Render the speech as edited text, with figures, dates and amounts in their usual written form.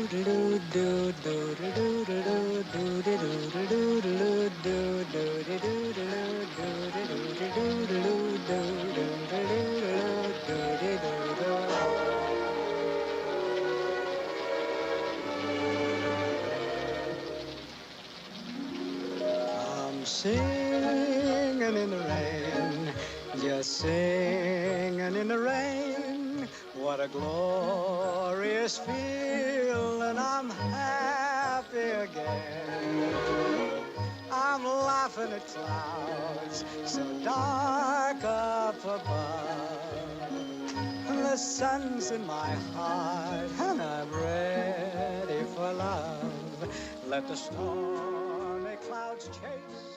I'm singing in the rain, just singing in the rain. What a glorious feeling, I'm happy again. I'm laughing at clouds so dark up above. The sun's in my heart and I'm ready for love. Let the stormy clouds chase